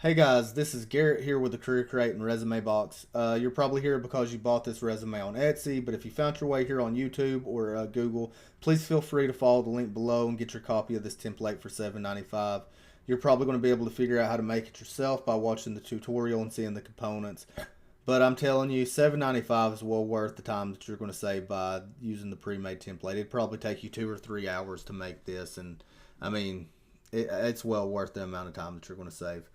Hey guys, this is Garrett here with the Career Create and Resume Box. You're probably here because you bought this resume on Etsy, but if you found your way here on YouTube or Google, please feel free to follow the link below and get your copy of this template for $7.95. You're probably going to be able to figure out how to make it yourself by watching the tutorial and seeing the components. But I'm telling you, $7.95 is well worth the time that you're going to save by using the pre-made template. It'd probably take you 2 or 3 hours to make this, and I mean, it's well worth the amount of time that you're going to save.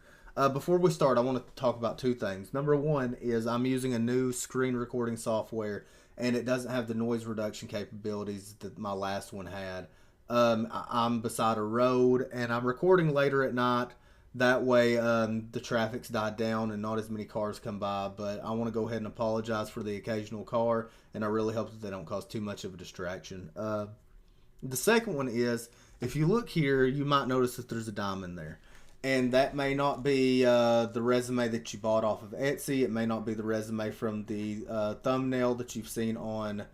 Before we start, I want to talk about two things. Number one is I'm using a new screen recording software, and it doesn't have the noise reduction capabilities that my last one had. I'm beside a road, and I'm recording later at night. That way, the traffic's died down and not as many cars come by. But I want to go ahead and apologize for the occasional car, and I really hope that they don't cause too much of a distraction. The second one is, if you look here, you might notice that there's a diamond there. And that may not be the resume that you bought off of Etsy. It may not be the resume from the thumbnail that you've seen on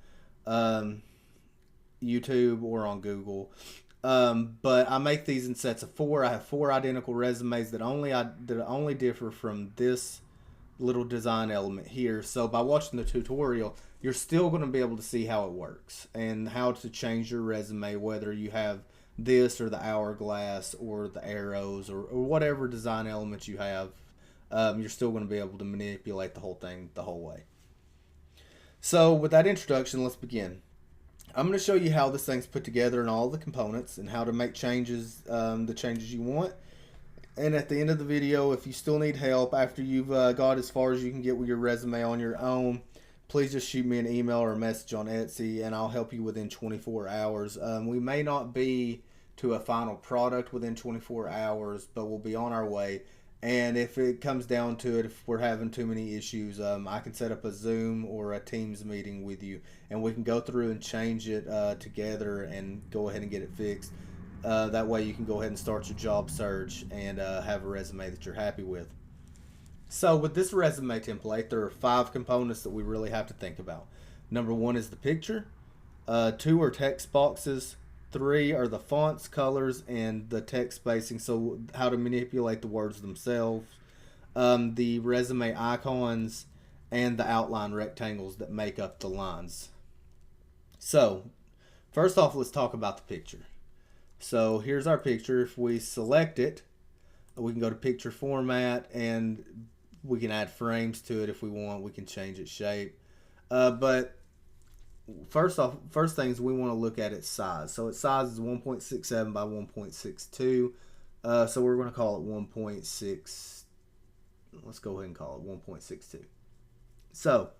YouTube or on Google. But I make these in sets of four. I have four identical resumes that only differ from this little design element here. So by watching the tutorial, you're still going to be able to see how it works and how to change your resume, whether you have this or the hourglass or the arrows or whatever design elements you have. You're still going to be able to manipulate the whole thing the whole way. So with that introduction, let's begin. I'm going to show you how this thing's put together and all the components and how to make changes, the changes you want. And at the end of the video, if you still need help after you've got as far as you can get with your resume on your own, please just shoot me an email or a message on Etsy and I'll help you within 24 hours. We may not be to a final product within 24 hours, but we'll be on our way. And if it comes down to it, if we're having too many issues, I can set up a Zoom or a Teams meeting with you and we can go through and change it together and go ahead and get it fixed. That way you can go ahead and start your job search and have a resume that you're happy with. So with this resume template, there are 5 components that we really have to think about. Number 1 is the picture. 2 are text boxes. 3 are the fonts, colors, and the text spacing, so how to manipulate the words themselves. The resume icons, and the outline rectangles that make up the lines. So, first off, let's talk about the picture. So here's our picture. If we select it, we can go to picture format and we can add frames to it if we want. We can change its shape. But first things we want to look at its size. So its size is 1.67 by 1.62. So we're going to call it 1.6. Let's go ahead and call it 1.62. So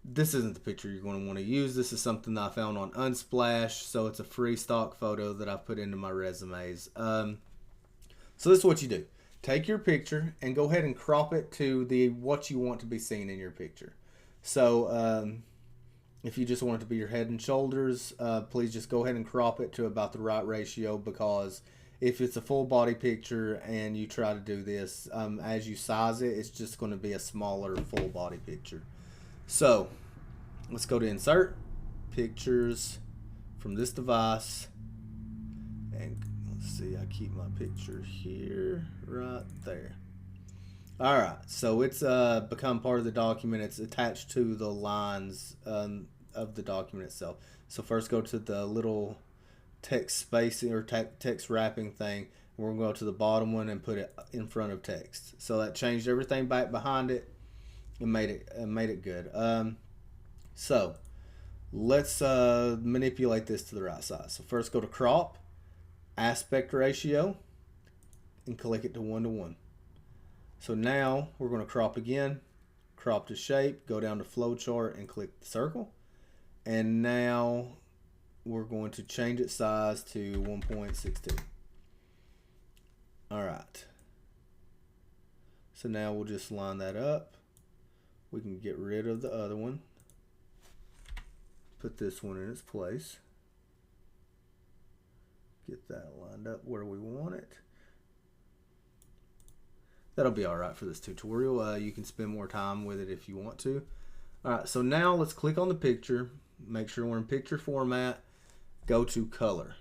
this isn't the picture you're going to want to use. This is something that I found on Unsplash. So it's a free stock photo that I've put into my resumes. So this is what you do. Take your picture and go ahead and crop it to what you want to be seen in your picture. So if you just want it to be your head and shoulders, please just go ahead and crop it to about the right ratio, because if it's a full body picture and you try to do this, as you size it, it's just going to be a smaller full body picture. So let's go to insert pictures from this device, and let's see, I keep my picture here, right there. All right, so it's become part of the document. It's attached to the lines of the document itself. So first go to the little text spacing or text wrapping thing. We're going to go to the bottom one and put it in front of text. So that changed everything back behind it and made it good. So let's manipulate this to the right size. So first go to crop, aspect ratio, and click it to 1:1. So now we're going to crop again, crop to shape, go down to flowchart and click the circle. And now we're going to change its size to 1.62. All right. So now we'll just line that up. We can get rid of the other one. Put this one in its place. Get that lined up where we want it. That'll be all right for this tutorial. You can spend more time with it if you want to. All right, so now let's click on the picture. Make sure we're in picture format. Go to color.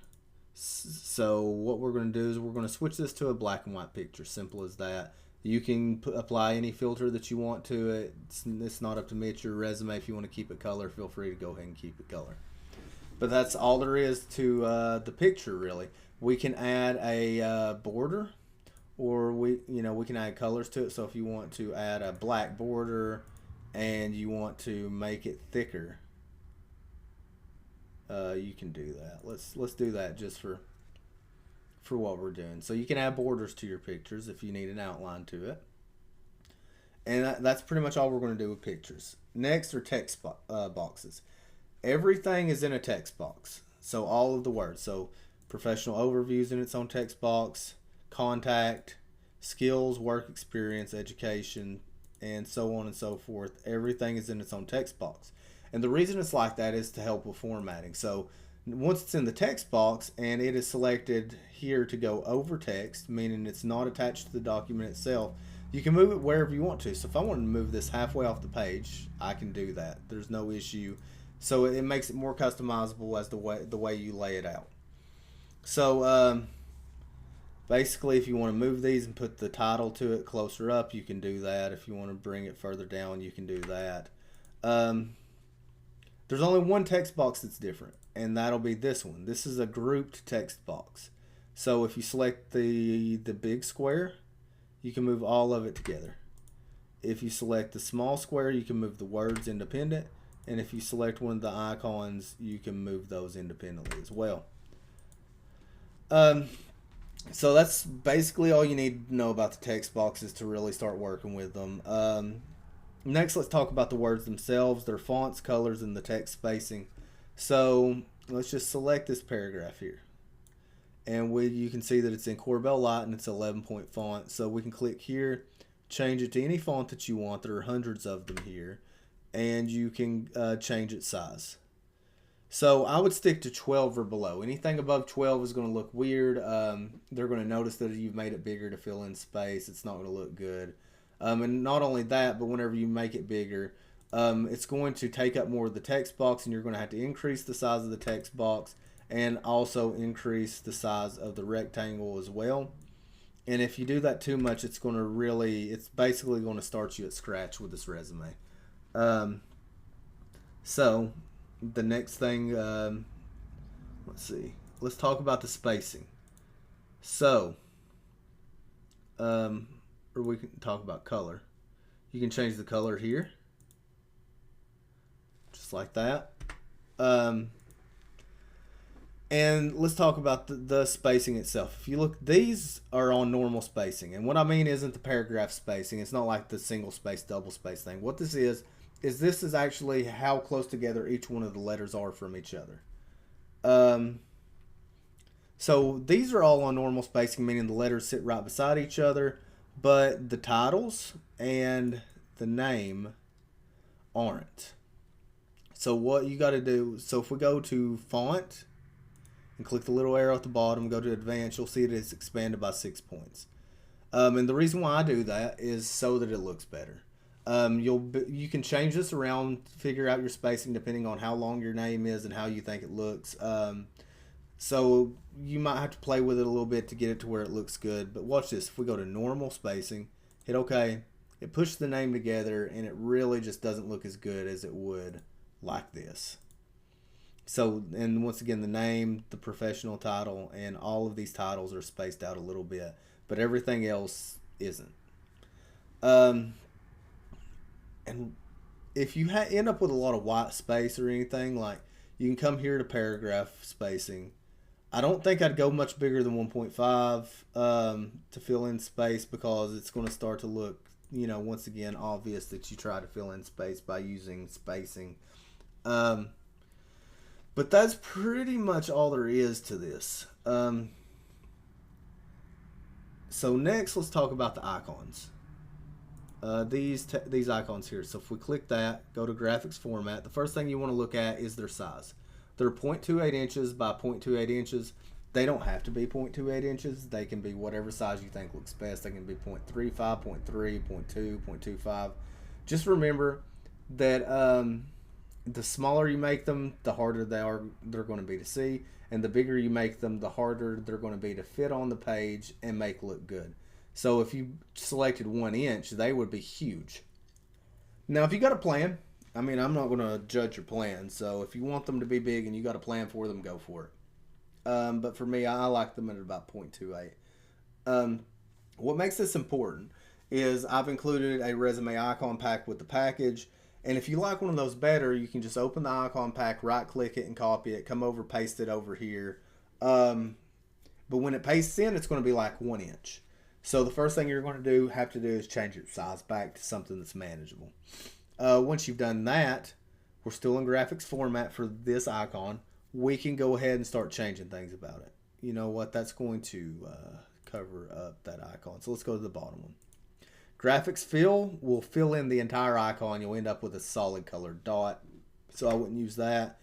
So what we're going to do is we're going to switch this to a black and white picture. Simple as that. You can apply any filter that you want to it. It's not up to me. It's your resume. If you want to keep it color, feel free to go ahead and keep it color. But that's all there is to the picture, really. We can add a border, or we can add colors to it. So if you want to add a black border and you want to make it thicker, you can do that. Let's do that just for what we're doing. So you can add borders to your pictures if you need an outline to it. And that's pretty much all we're going to do with pictures. Next are text boxes. Everything is in a text box. So all of the words. So professional overviews in its own text box, contact, skills, work experience, education, and so on and so forth. Everything is in its own text box. And the reason it's like that is to help with formatting. So once it's in the text box and it is selected here to go over text, meaning it's not attached to the document itself, you can move it wherever you want to. So if I wanted to move this halfway off the page, I can do that. There's no issue. So it makes it more customizable as the way you lay it out. So basically, if you want to move these and put the title to it closer up, you can do that. If you want to bring it further down, you can do that. There's only one text box that's different, and that'll be this one. This is a grouped text box. So if you select the big square, you can move all of it together. If you select the small square, you can move the words independent. And if you select one of the icons, you can move those independently as well. So that's basically all you need to know about the text boxes to really start working with them. Next, let's talk about the words themselves, their fonts, colors, and the text spacing. So let's just select this paragraph here. And you can see that it's in Corbel Light and it's 11-point font. So we can click here, change it to any font that you want. There are hundreds of them here. And you can change its size. So I would stick to 12 or below. Anything above 12 is going to look weird. They're going to notice that you've made it bigger to fill in space. It's not going to look good. And not only that, but whenever you make it bigger, it's going to take up more of the text box, and you're going to have to increase the size of the text box and also increase the size of the rectangle as well. And if you do that too much, it's basically going to start you at scratch with this resume. So the next thing, let's see, let's talk about the spacing. So, or we can talk about color. You can change the color here, just like that. And let's talk about the spacing itself. If you look, these are on normal spacing. And what I mean isn't the paragraph spacing. It's not like the single space, double space thing. What this is this is actually how close together each one of the letters are from each other. So these are all on normal spacing, meaning the letters sit right beside each other, but the titles and the name aren't. So what you got to do, so if we go to font and click the little arrow at the bottom, go to advanced, you'll see that it's expanded by 6 points. And the reason why I do that is so that it looks better. You can change this around, figure out your spacing depending on how long your name is and how you think it looks. So you might have to play with it a little bit to get it to where it looks good. But watch this. If we go to normal spacing, hit OK, it pushes the name together, and it really just doesn't look as good as it would like this. So, and once again, the name, the professional title, and all of these titles are spaced out a little bit, but everything else isn't. And if you end up with a lot of white space or anything, like, you can come here to paragraph spacing. I don't think I'd go much bigger than 1.5 to fill in space, because it's going to start to look, once again, obvious that you try to fill in space by using spacing. But that's pretty much all there is to this. So next, let's talk about the icons. These icons here. So if we click that, go to graphics format, the first thing you want to look at is their size. They're 0.28 inches by 0.28 inches. They don't have to be 0.28 inches. They can be whatever size you think looks best. They can be 0.35, 0.3, 0.2, 0.25. Just remember that The smaller you make them, the harder they're going to be to see, and the bigger you make them, the harder they're going to be to fit on the page and make look good. So if you selected 1 inch, they would be huge. Now, if you got a plan, I mean, I'm not going to judge your plan. So if you want them to be big and you got a plan for them, go for it. But for me, I like them at about 0.28. What makes this important is I've included a resume icon pack with the package. And if you like one of those better, you can just open the icon pack, right click it and copy it, come over, paste it over here. But when it pastes in, it's going to be like 1 inch. So the first thing you're going to have to do is change its size back to something that's manageable. Once you've done that, we're still in graphics format for this icon. We can go ahead and start changing things about it. You know what? That's going to cover up that icon. So let's go to the bottom one. Graphics fill will fill in the entire icon. You'll end up with a solid colored dot. So I wouldn't use that.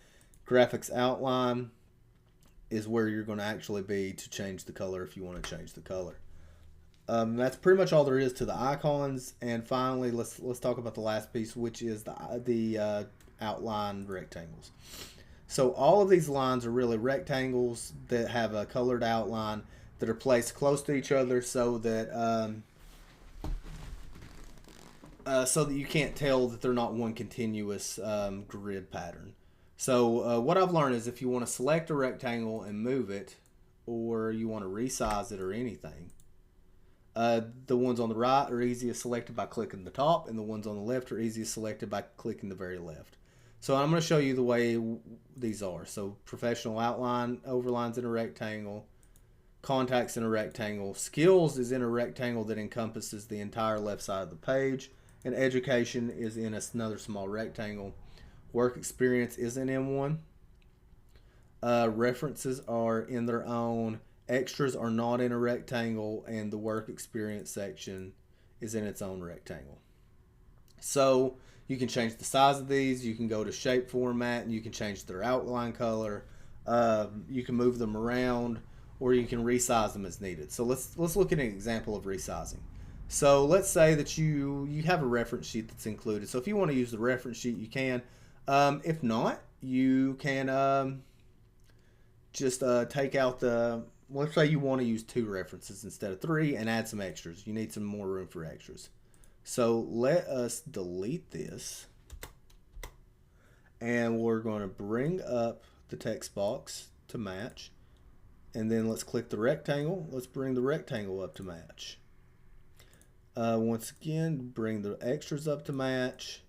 Graphics outline is where you're going to actually be to change the color if you want to change the color. That's pretty much all there is to the icons. And finally, let's talk about the last piece, which is the outline rectangles. So all of these lines are really rectangles that have a colored outline that are placed close to each other so that you can't tell that they're not one continuous grid pattern. So what I've learned is if you want to select a rectangle and move it, or you want to resize it or anything, the ones on the right are easiest selected by clicking the top, and the ones on the left are easiest selected by clicking the very left. So I'm going to show you the way these are. So professional outline, overlines in a rectangle, contacts in a rectangle, skills is in a rectangle that encompasses the entire left side of the page, and education is in another small rectangle. Work experience isn't in one. References are in their own. Extras are not in a rectangle, and the work experience section is in its own rectangle. So you can change the size of these. You can go to shape format, and you can change their outline color. You can move them around, or you can resize them as needed. So let's look at an example of resizing. So let's say that you have a reference sheet that's included. So if you want to use the reference sheet, you can. If not, you can just take out the, let's say you want to use 2 references instead of 3 and add some extras. You need some more room for extras. So let us delete this, and we're going to bring up the text box to match, and then let's click the rectangle. Let's bring the rectangle up to match. Once again, bring the extras up to match,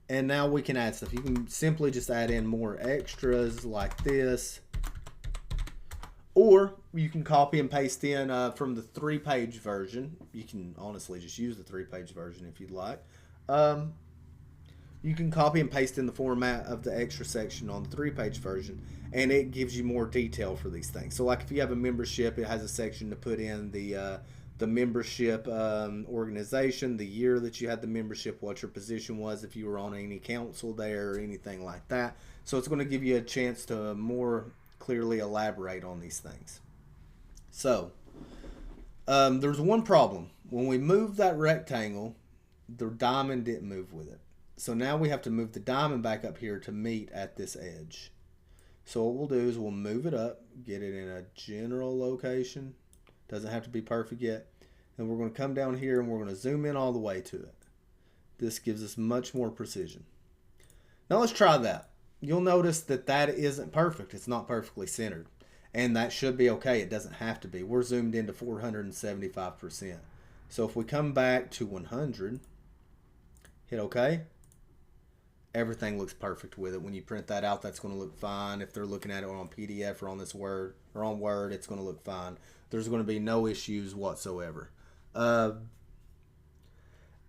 and now we can add stuff. You can simply just add in more extras like this, or you can copy and paste in from the 3-page version. You can honestly just use the 3-page version if you'd like. You can copy and paste in the format of the extra section on the 3-page version, and it gives you more detail for these things. So like if you have a membership, it has a section to put in the membership organization, the year that you had the membership, what your position was, if you were on any council there or anything like that. So it's going to give you a chance to more clearly elaborate on these things. So there's one problem. When we moved that rectangle, the diamond didn't move with it. So now we have to move the diamond back up here to meet at this edge. So what we'll do is we'll move it up, get it in a general location. Doesn't have to be perfect yet. And we're going to come down here and we're going to zoom in all the way to it. This gives us much more precision. Now let's try that. You'll notice that that isn't perfect. It's not perfectly centered. And that should be okay. It doesn't have to be. We're zoomed into 475%. So if we come back to 100, hit OK, everything looks perfect with it. When you print that out, that's going to look fine. If they're looking at it on PDF or on this Word or on Word, it's going to look fine. There's going to be no issues whatsoever. And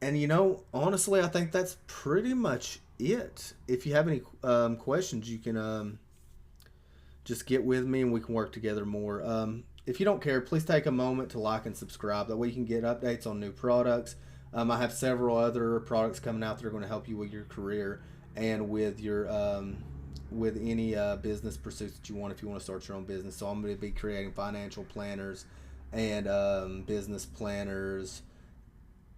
you know, honestly, I think that's pretty much it. If you have any questions, you can just get with me and we can work together more. If you don't care, please take a moment to like and subscribe. That way you can get updates on new products. I have several other products coming out that are going to help you with your career and with your with any business pursuits that you want if you want to start your own business. So I'm going to be creating financial planners and business planners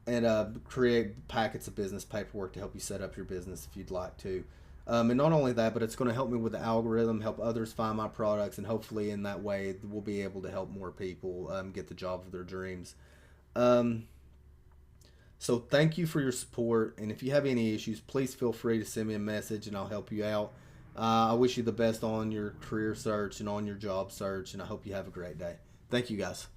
and create packets of business paperwork to help you set up your business if you'd like to. And not only that, but it's going to help me with the algorithm, help others find my products, and hopefully in that way we'll be able to help more people get the job of their dreams. Um, so thank you for your support, and if you have any issues, please feel free to send me a message, and I'll help you out. I wish you the best on your career search and on your job search, and I hope you have a great day. Thank you, guys.